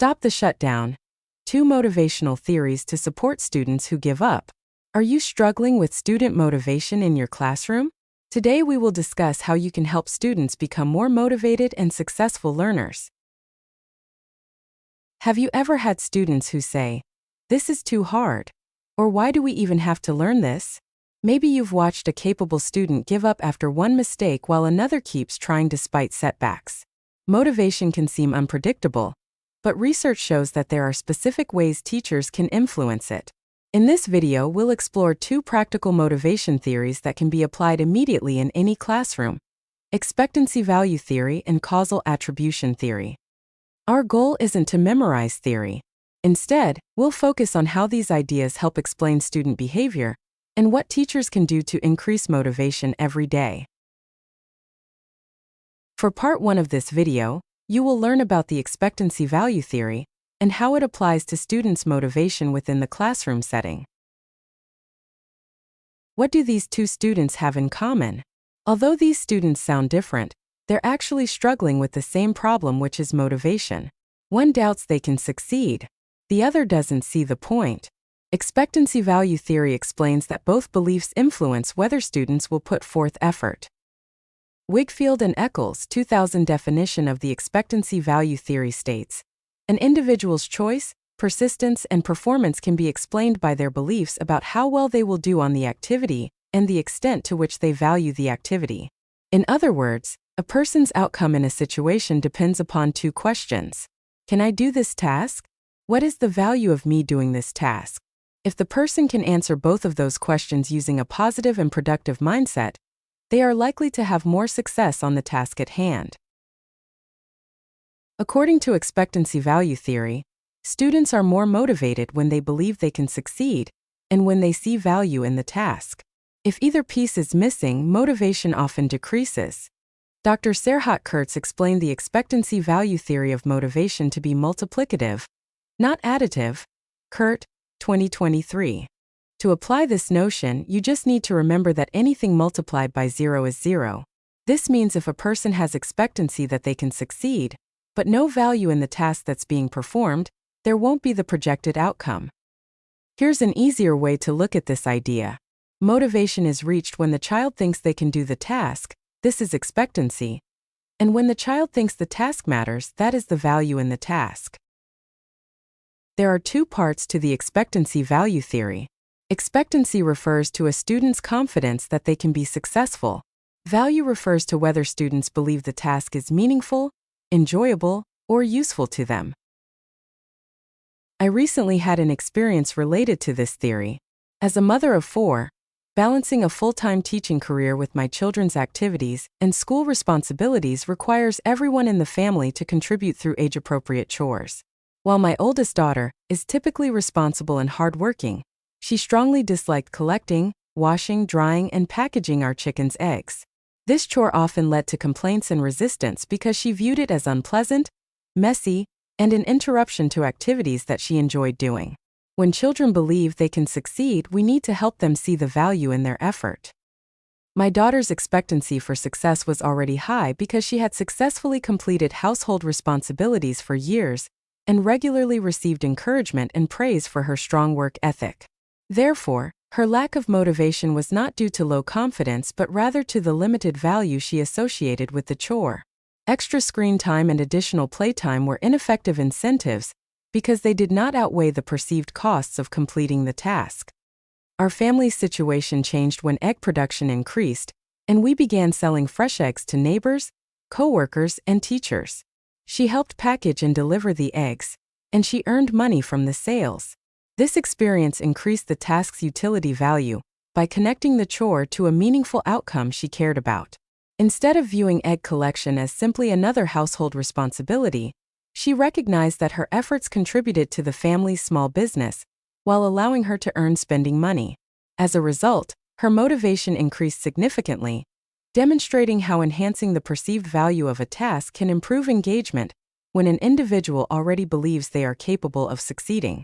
Stop the shutdown. 2 motivational theories to support students who give up. Are you struggling with student motivation in your classroom? Today we will discuss how you can help students become more motivated and successful learners. Have you ever had students who say, "This is too hard," or "Why do we even have to learn this?" Maybe you've watched a capable student give up after one mistake while another keeps trying despite setbacks. Motivation can seem unpredictable, but research shows that there are specific ways teachers can influence it. In this video, we'll explore 2 practical motivation theories that can be applied immediately in any classroom: expectancy-value theory and causal attribution theory. Our goal isn't to memorize theory. Instead, we'll focus on how these ideas help explain student behavior and what teachers can do to increase motivation every day. For part 1 of this video, you will learn about the expectancy-value theory and how it applies to students' motivation within the classroom setting. What do these 2 students have in common? Although these students sound different, they're actually struggling with the same problem, which is motivation. One doubts they can succeed. The other doesn't see the point. Expectancy-value theory explains that both beliefs influence whether students will put forth effort. Wigfield and Eccles' 2000 definition of the expectancy-value theory states, "An individual's choice, persistence, and performance can be explained by their beliefs about how well they will do on the activity and the extent to which they value the activity." In other words, a person's outcome in a situation depends upon 2 questions. Can I do this task? What is the value of me doing this task? If the person can answer both of those questions using a positive and productive mindset, they are likely to have more success on the task at hand. According to expectancy-value theory, students are more motivated when they believe they can succeed and when they see value in the task. If either piece is missing, motivation often decreases. Dr. Serhat Kurtz explained the expectancy-value theory of motivation to be multiplicative, not additive. Kurt, 2023. To apply this notion, you just need to remember that anything multiplied by 0 is 0. This means if a person has expectancy that they can succeed, but no value in the task that's being performed, there won't be the projected outcome. Here's an easier way to look at this idea. Motivation is reached when the child thinks they can do the task, this is expectancy, and when the child thinks the task matters, that is the value in the task. There are 2 parts to the expectancy-value theory. Expectancy refers to a student's confidence that they can be successful. Value refers to whether students believe the task is meaningful, enjoyable, or useful to them. I recently had an experience related to this theory. As a mother of 4, balancing a full-time teaching career with my children's activities and school responsibilities requires everyone in the family to contribute through age-appropriate chores. While my oldest daughter is typically responsible and hardworking, she strongly disliked collecting, washing, drying, and packaging our chickens' eggs. This chore often led to complaints and resistance because she viewed it as unpleasant, messy, and an interruption to activities that she enjoyed doing. When children believe they can succeed, we need to help them see the value in their effort. My daughter's expectancy for success was already high because she had successfully completed household responsibilities for years and regularly received encouragement and praise for her strong work ethic. Therefore, her lack of motivation was not due to low confidence but rather to the limited value she associated with the chore. Extra screen time and additional playtime were ineffective incentives because they did not outweigh the perceived costs of completing the task. Our family's situation changed when egg production increased, and we began selling fresh eggs to neighbors, coworkers, and teachers. She helped package and deliver the eggs, and she earned money from the sales. This experience increased the task's utility value by connecting the chore to a meaningful outcome she cared about. Instead of viewing egg collection as simply another household responsibility, she recognized that her efforts contributed to the family's small business while allowing her to earn spending money. As a result, her motivation increased significantly, demonstrating how enhancing the perceived value of a task can improve engagement when an individual already believes they are capable of succeeding.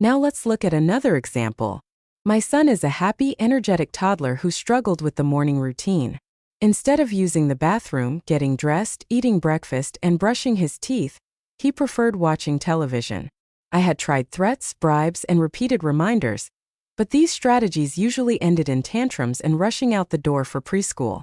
Now let's look at another example. My son is a happy, energetic toddler who struggled with the morning routine. Instead of using the bathroom, getting dressed, eating breakfast, and brushing his teeth, He preferred watching television. I had tried threats, bribes, and repeated reminders, but these strategies usually ended in tantrums and rushing out the door for preschool.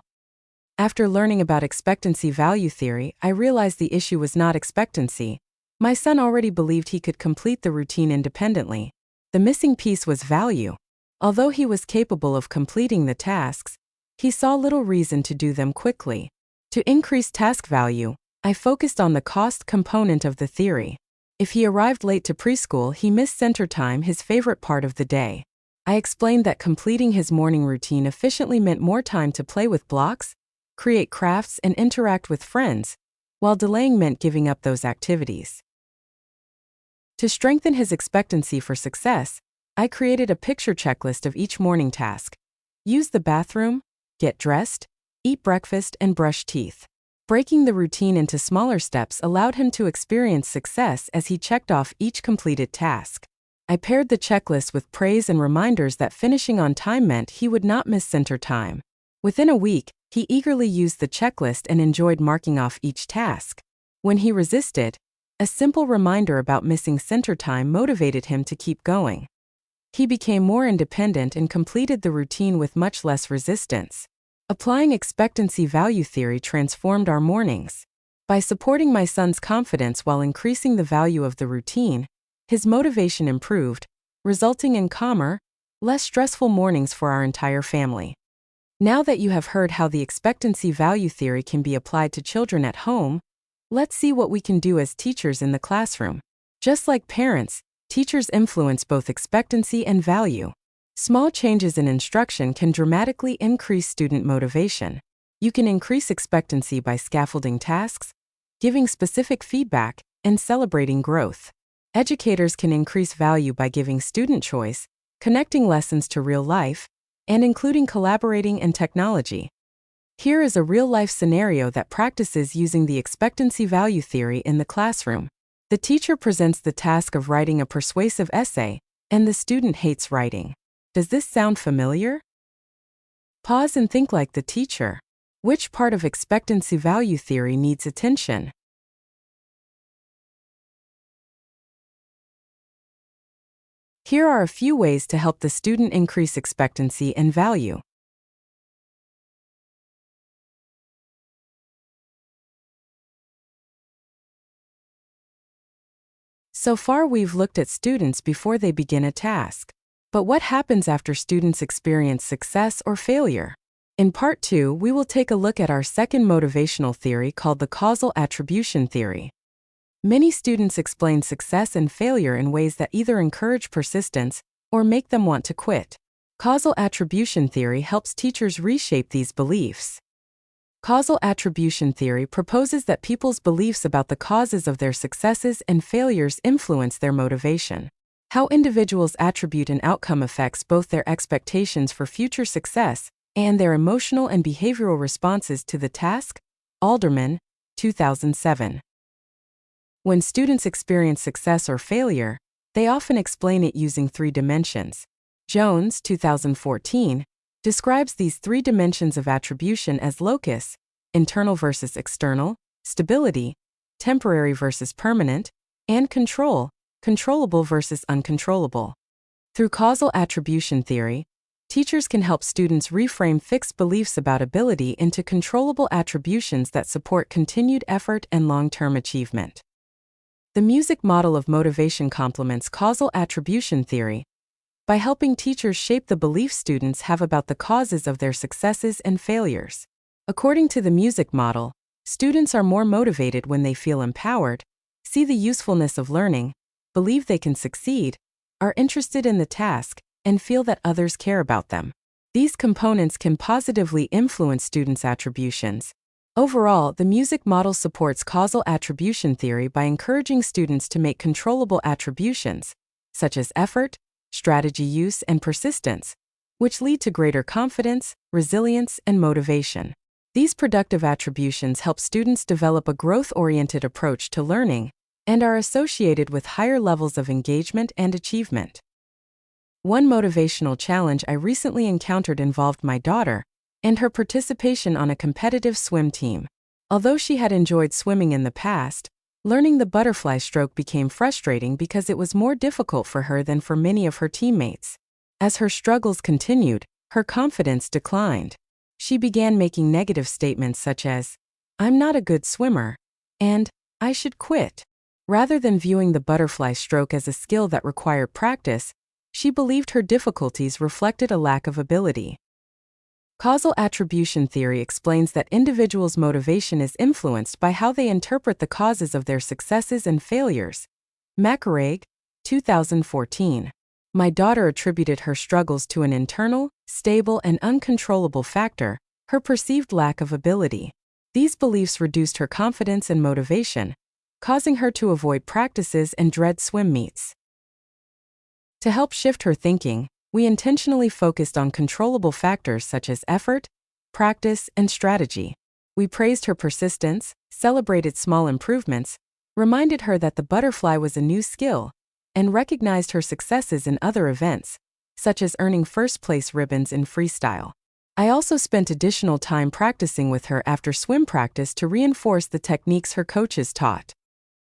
After learning about expectancy-value theory, I realized the issue was not expectancy. My son already believed he could complete the routine independently. The missing piece was value. Although he was capable of completing the tasks, he saw little reason to do them quickly. To increase task value, I focused on the cost component of the theory. If he arrived late to preschool, he missed center time, his favorite part of the day. I explained that completing his morning routine efficiently meant more time to play with blocks, create crafts, and interact with friends, while delaying meant giving up those activities. To strengthen his expectancy for success, I created a picture checklist of each morning task. Use the bathroom, get dressed, eat breakfast, and brush teeth. Breaking the routine into smaller steps allowed him to experience success as he checked off each completed task. I paired the checklist with praise and reminders that finishing on time meant he would not miss center time. Within a week, he eagerly used the checklist and enjoyed marking off each task. When he resisted, a simple reminder about missing center time motivated him to keep going. He became more independent and completed the routine with much less resistance. Applying expectancy-value theory transformed our mornings. By supporting my son's confidence while increasing the value of the routine, his motivation improved, resulting in calmer, less stressful mornings for our entire family. Now that you have heard how the expectancy-value theory can be applied to children at home, let's see what we can do as teachers in the classroom. Just like parents, teachers influence both expectancy and value. Small changes in instruction can dramatically increase student motivation. You can increase expectancy by scaffolding tasks, giving specific feedback, and celebrating growth. Educators can increase value by giving student choice, connecting lessons to real life, and including collaborating and technology. Here is a real-life scenario that practices using the expectancy-value theory in the classroom. The teacher presents the task of writing a persuasive essay, and the student hates writing. Does this sound familiar? Pause and think like the teacher. Which part of expectancy-value theory needs attention? Here are a few ways to help the student increase expectancy and value. So far, we've looked at students before they begin a task. But what happens after students experience success or failure? In Part 2, we will take a look at our second motivational theory called the Causal Attribution theory. Many students explain success and failure in ways that either encourage persistence or make them want to quit. Causal attribution theory helps teachers reshape these beliefs. Causal attribution theory proposes that people's beliefs about the causes of their successes and failures influence their motivation. How individuals attribute an outcome affects both their expectations for future success and their emotional and behavioral responses to the task. Alderman, 2007. When students experience success or failure, they often explain it using 3 dimensions. Jones, 2014, describes these 3 dimensions of attribution as locus, internal versus external, stability, temporary versus permanent, and control, controllable versus uncontrollable. Through causal attribution theory, teachers can help students reframe fixed beliefs about ability into controllable attributions that support continued effort and long-term achievement. The music model of motivation complements causal attribution theory by helping teachers shape the beliefs students have about the causes of their successes and failures. According to the music model, students are more motivated when they feel empowered, see the usefulness of learning, believe they can succeed, are interested in the task, and feel that others care about them. These components can positively influence students' attributions. Overall, the music model supports causal attribution theory by encouraging students to make controllable attributions, such as effort, strategy use, and persistence, which lead to greater confidence, resilience, and motivation. These productive attributions help students develop a growth-oriented approach to learning and are associated with higher levels of engagement and achievement. One motivational challenge I recently encountered involved my daughter and her participation on a competitive swim team. Although she had enjoyed swimming in the past, Learning the butterfly stroke became frustrating because it was more difficult for her than for many of her teammates. As her struggles continued, her confidence declined. She began making negative statements such as, "I'm not a good swimmer," and "I should quit." Rather than viewing the butterfly stroke as a skill that required practice, she believed her difficulties reflected a lack of ability. Causal attribution theory explains that individuals' motivation is influenced by how they interpret the causes of their successes and failures. Macareg, 2014. My daughter attributed her struggles to an internal, stable, and uncontrollable factor, her perceived lack of ability. These beliefs reduced her confidence and motivation, causing her to avoid practices and dread swim meets. To help shift her thinking, we intentionally focused on controllable factors such as effort, practice, and strategy. We praised her persistence, celebrated small improvements, reminded her that the butterfly was a new skill, and recognized her successes in other events, such as earning first-place ribbons in freestyle. I also spent additional time practicing with her after swim practice to reinforce the techniques her coaches taught.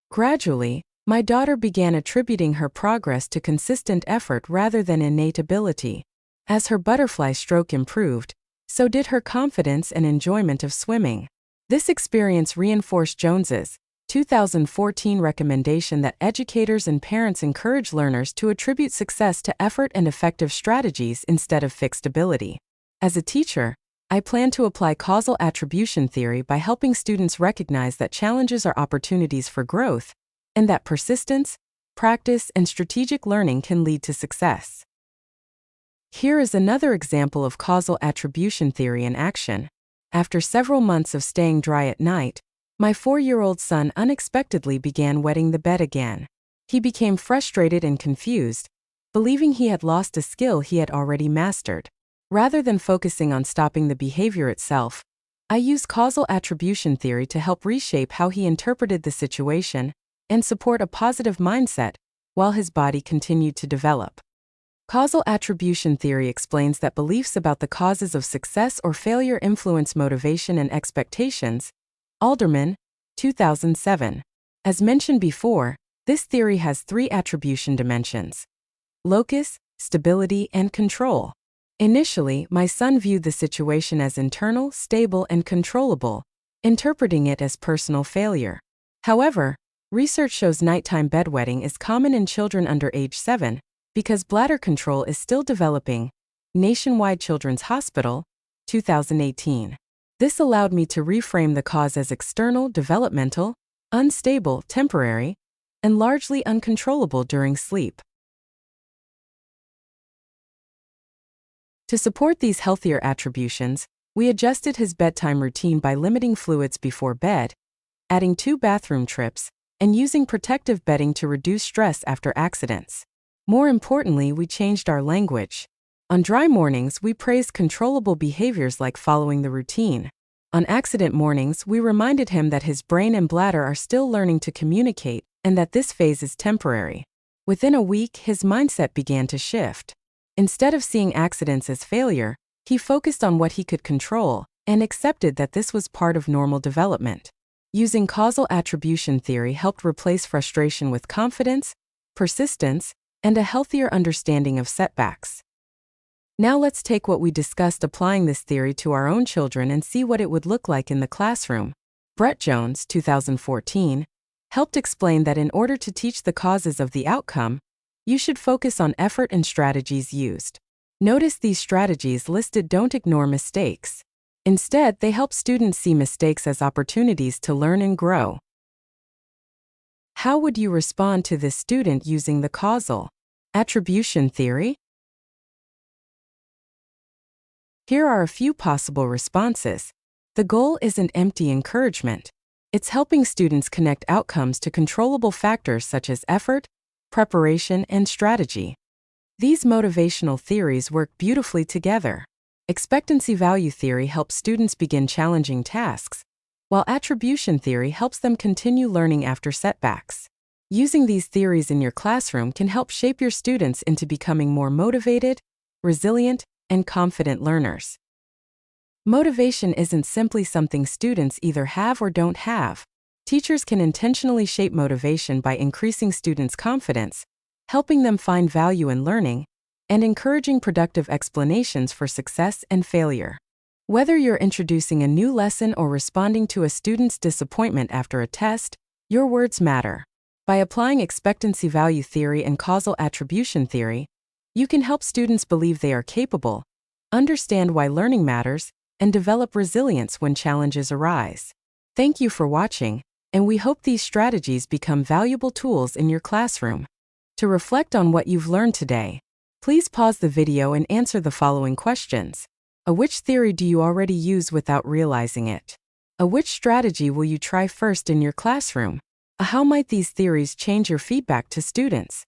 Gradually, my daughter began attributing her progress to consistent effort rather than innate ability. As her butterfly stroke improved, so did her confidence and enjoyment of swimming. This experience reinforced Jones's 2014 recommendation that educators and parents encourage learners to attribute success to effort and effective strategies instead of fixed ability. As a teacher, I plan to apply causal attribution theory by helping students recognize that challenges are opportunities for growth, and that persistence, practice, and strategic learning can lead to success. Here is another example of causal attribution theory in action. After several months of staying dry at night, my 4-year-old son unexpectedly began wetting the bed again. He became frustrated and confused, believing he had lost a skill he had already mastered. Rather than focusing on stopping the behavior itself, I used causal attribution theory to help reshape how he interpreted the situation and support a positive mindset while his body continued to develop. Causal attribution theory explains that beliefs about the causes of success or failure influence motivation and expectations. Alderman, 2007. As mentioned before, this theory has 3 attribution dimensions: locus, stability, and control. Initially, my son viewed the situation as internal, stable, and controllable, interpreting it as personal failure. However, research shows nighttime bedwetting is common in children under age 7 because bladder control is still developing. Nationwide Children's Hospital, 2018. This allowed me to reframe the cause as external, developmental, unstable, temporary, and largely uncontrollable during sleep. To support these healthier attributions, we adjusted his bedtime routine by limiting fluids before bed, adding 2 bathroom trips, and using protective bedding to reduce stress after accidents. More importantly, we changed our language. On dry mornings, we praised controllable behaviors like following the routine. On accident mornings, we reminded him that his brain and bladder are still learning to communicate and that this phase is temporary. Within a week, his mindset began to shift. Instead of seeing accidents as failure, he focused on what he could control and accepted that this was part of normal development. Using causal attribution theory helped replace frustration with confidence, persistence, and a healthier understanding of setbacks. Now let's take what we discussed applying this theory to our own children and see what it would look like in the classroom. Brett Jones, 2014, helped explain that in order to teach the causes of the outcome, you should focus on effort and strategies used. Notice these strategies listed don't ignore mistakes. Instead, they help students see mistakes as opportunities to learn and grow. How would you respond to this student using the causal attribution theory? Here are a few possible responses. The goal isn't empty encouragement. It's helping students connect outcomes to controllable factors such as effort, preparation, and strategy. These motivational theories work beautifully together. Expectancy-Value theory helps students begin challenging tasks, while attribution theory helps them continue learning after setbacks. Using these theories in your classroom can help shape your students into becoming more motivated, resilient, and confident learners. Motivation isn't simply something students either have or don't have. Teachers can intentionally shape motivation by increasing students' confidence, helping them find value in learning, and encouraging productive explanations for success and failure. Whether you're introducing a new lesson or responding to a student's disappointment after a test, your words matter. By applying expectancy-value theory and causal attribution theory, you can help students believe they are capable, understand why learning matters, and develop resilience when challenges arise. Thank you for watching, and we hope these strategies become valuable tools in your classroom. To reflect on what you've learned today, please pause the video and answer the following questions. Which theory do you already use without realizing it? Which strategy will you try first in your classroom? How might these theories change your feedback to students?